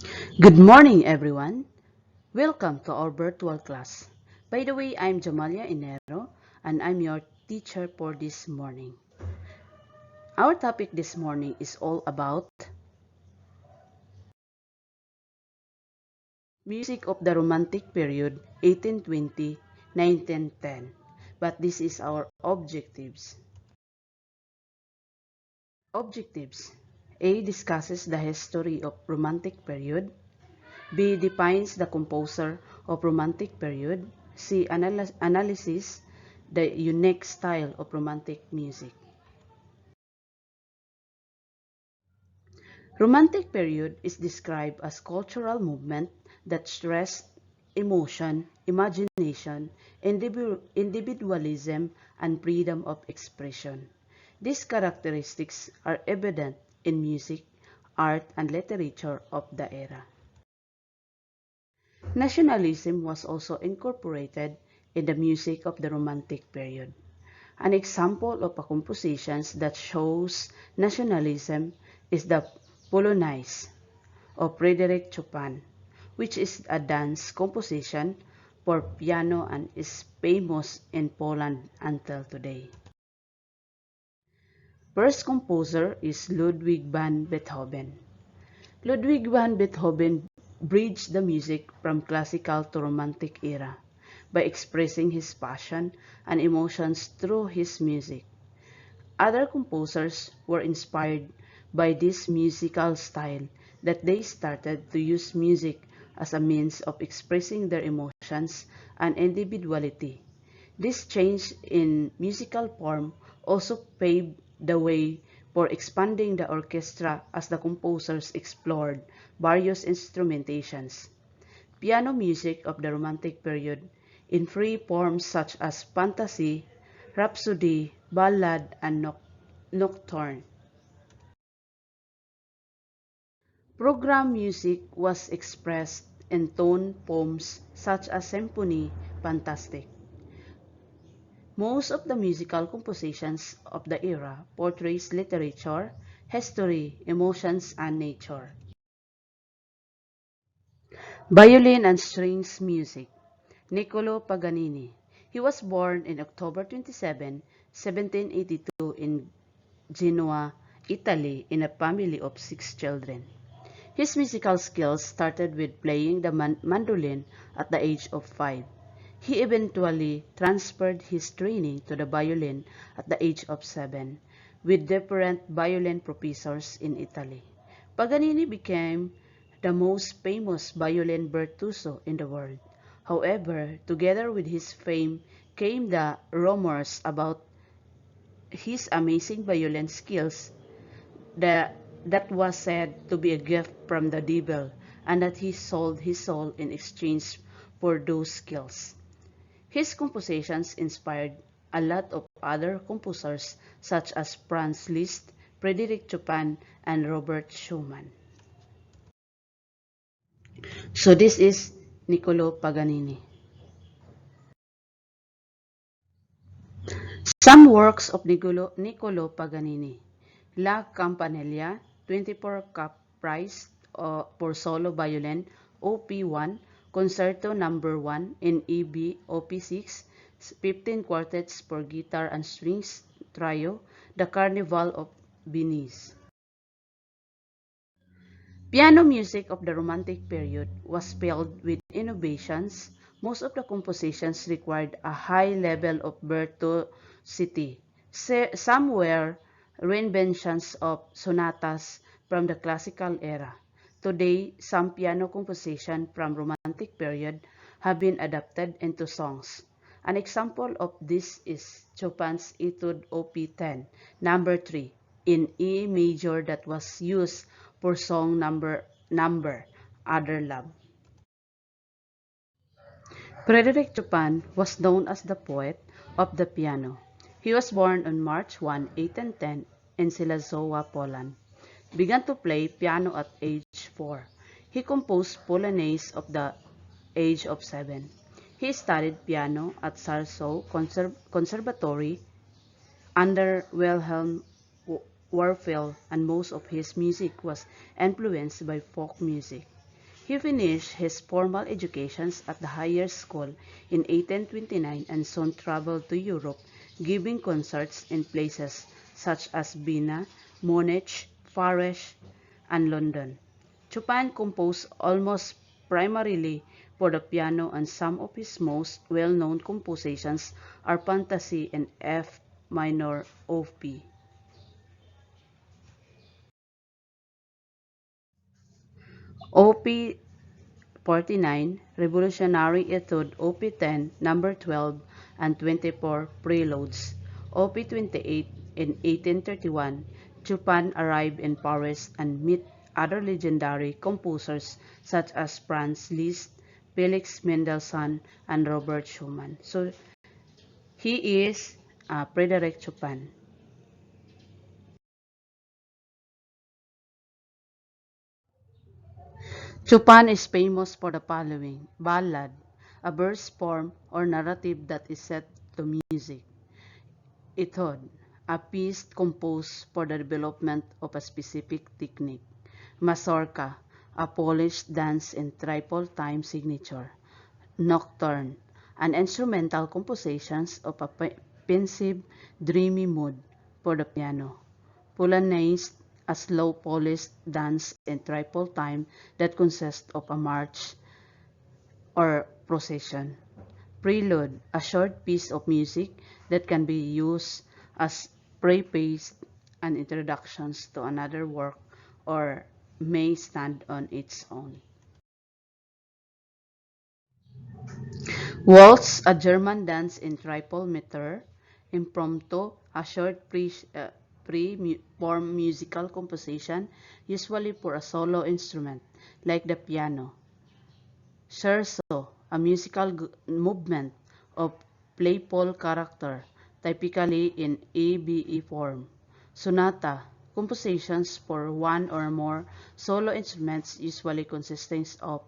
Good morning, everyone. Welcome to our virtual class. By the way, I'm Jamalia Inero, and I'm your teacher for this morning. Our topic this morning is all about music of the Romantic period, 1820-1910. But this is our objectives. Objectives. A. Discusses the history of Romantic period. B. Defines the composer of Romantic period. C. Analysis the unique style of Romantic music. Romantic period is described as cultural movement that stress emotion, imagination, individualism, and freedom of expression. These characteristics are evident in music, art, and literature of the era. Nationalism was also incorporated in the music of the Romantic period. An example of a composition that shows nationalism is the Polonaise of Frederic Chopin, which is a dance composition for piano and is famous in Poland until today. First composer is Ludwig van Beethoven. Ludwig van Beethoven bridged the music from classical to romantic era by expressing his passion and emotions through his music. Other composers were inspired by this musical style that they started to use music as a means of expressing their emotions and individuality. This change in musical form also paved the way for expanding the orchestra as the composers explored various instrumentations. Piano music of the Romantic period in free forms such as fantasy, rhapsody, ballad, and nocturne. Program music was expressed in tone poems such as symphony, fantastic. Most of the musical compositions of the era portrays literature, history, emotions, and nature. Violin and strings music. Nicolo Paganini. He was born in October 27, 1782 in Genoa, Italy, in a family of 6 children. His musical skills started with playing the mandolin at the age of 5. He eventually transferred his training to the violin at the age of 7, with different violin professors in Italy. Paganini became the most famous violin virtuoso in the world. However, together with his fame came the rumors about his amazing violin skills that was said to be a gift from the devil and that he sold his soul in exchange for those skills. His compositions inspired a lot of other composers such as Franz Liszt, Frederic Chopin, and Robert Schumann. So this is Nicolo Paganini. Some works of Nicolo Paganini. La Campanella, 24 Caprice for solo violin, OP1, Concerto No. 1 in EB, OP6, 15 quartets for guitar and strings, trio, The Carnival of Venice. Piano music of the Romantic period was filled with innovations. Most of the compositions required a high level of virtuosity. Some were reinventions of sonatas from the classical era. Today, some piano compositions from Romantic period have been adapted into songs. An example of this is Chopin's Etude Op. 10, number 3, in E major that was used for song number Other Love. Frederic Chopin was known as the poet of the piano. He was born on March 1, 1810 in Silezowa, Poland. Began to play piano at age 4. He composed Polonaise of the age of 7. He studied piano at Warsaw Conservatory under Wilhelm Warfel, and most of his music was influenced by folk music. He finished his formal education at the higher school in 1829 and soon traveled to Europe, giving concerts in places such as Vienna, Munich, Paris, and London. Chopin composed almost primarily for the piano, and some of his most well-known compositions are Fantasy in F minor Op. Op. 49, Revolutionary Etude, Op. 10, number 12, and 24, Preludes. Op. 28, in 1831, Chopin arrived in Paris and met other legendary composers such as Franz Liszt, Felix Mendelssohn, and Robert Schumann. So, he is Frederic Chopin. Chopin is famous for the following: ballad, a verse form or narrative that is set to music; etude, a piece composed for the development of a specific technique; mazurka, a polished dance in triple time signature; nocturne, an instrumental compositions of a pensive, dreamy mood for the piano; polonaise, a slow polished dance in triple time that consists of a march or procession; prelude, a short piece of music that can be used as preface and introductions to another work or may stand on its own. Waltz, a German dance in triple meter; impromptu, a short pre-form musical composition usually for a solo instrument like the piano; scherzo, a musical movement of playful character, typically in ABE form; sonata, compositions for one or more solo instruments usually consisting of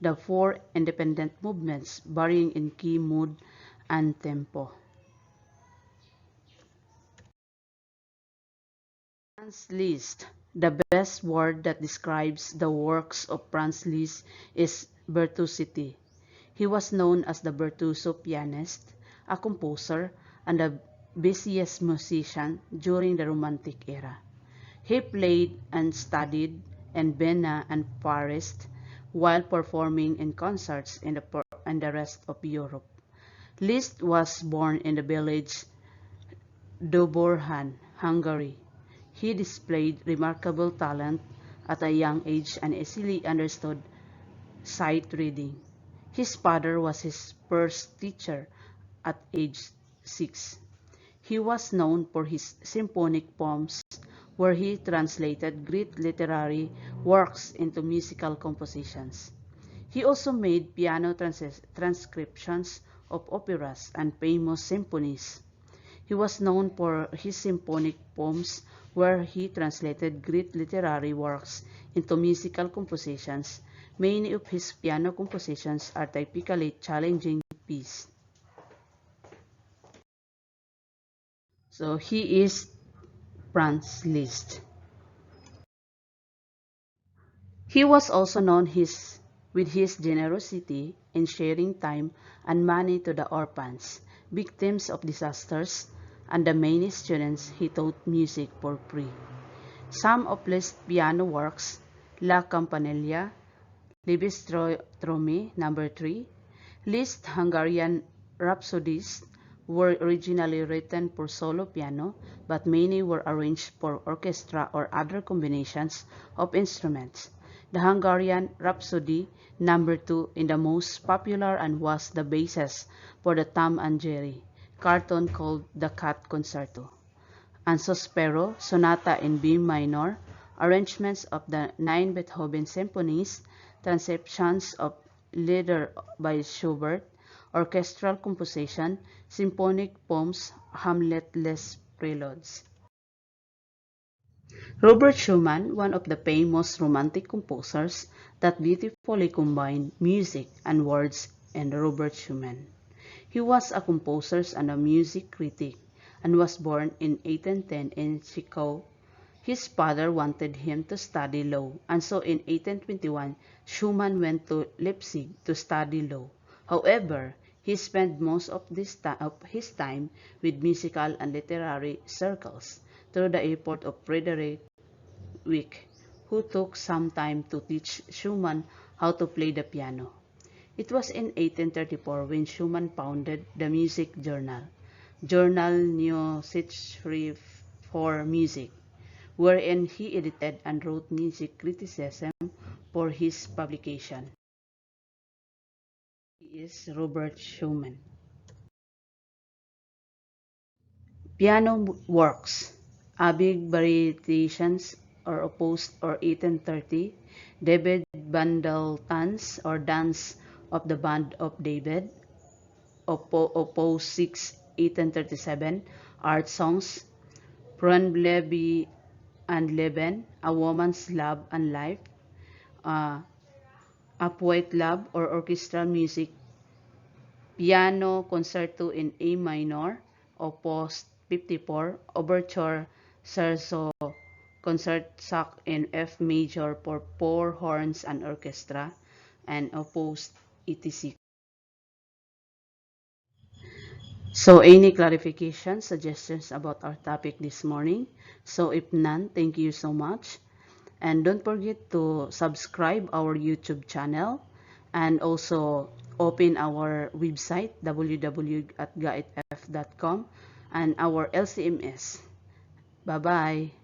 the four independent movements varying in key, mood, and tempo. Franz Liszt. The best word that describes the works of Franz Liszt is virtuosity. He was known as the virtuoso pianist, a composer, and the busiest musician during the Romantic era. He played and studied in Vienna and Paris while performing in concerts in the rest of Europe. Liszt was born in the village Doborhan, Hungary. He displayed remarkable talent at a young age and easily understood sight reading. His father was his first teacher at age 6. He was known for his symphonic poems, where he translated Greek literary works into musical compositions. He also made piano transcriptions of operas and famous symphonies. He was known for his symphonic poems, where he translated Greek literary works into musical compositions. Many of his piano compositions are typically challenging pieces. So he is Franz Liszt. He was also known with his generosity in sharing time and money to the orphans, victims of disasters, and the many students he taught music for free. Some of Liszt's piano works, La Campanella, Liebestromme No. 3, Liszt's Hungarian Rhapsodies, were originally written for solo piano, but many were arranged for orchestra or other combinations of instruments. The Hungarian Rhapsody No. 2 is the most popular and was the basis for the Tom and Jerry cartoon called The Cat Concerto. And Sospero, Sonata in B minor, arrangements of the 9 Beethoven symphonies, transcriptions of Lieder by Schubert, orchestral composition, symphonic poems, Hamlet-less preludes. Robert Schumann, one of the famous Romantic composers that beautifully combined music and words, and Robert Schumann. He was a composer and a music critic and was born in 1810 in Chicago, His father wanted him to study law, and so in 1821, Schumann went to Leipzig to study law. However, he spent most of his time with musical and literary circles through the effort of Frederic Wick, who took some time to teach Schumann how to play the piano. It was in 1834 when Schumann founded the music Journal Neue for Music, wherein he edited and wrote music criticism for his publication. He is Robert Schumann. Piano works, Abig Variations or Opus or 1830, David Bandeltans or Dance of the Band of David, Opus 6, 1837, Art Songs, Frauenleben and Leben, A Woman's Love and Life, uh, A Poet Love or Orchestral Music, Piano Concerto in A minor, Opus 54, Overture Scherzo Concertsack in F major for four horns and orchestra, and Opus 86. So, any clarification, suggestions about our topic this morning? So, if none, thank you so much. And don't forget to subscribe our YouTube channel and also open our website www.gaitf.com and our LCMS. Bye-bye.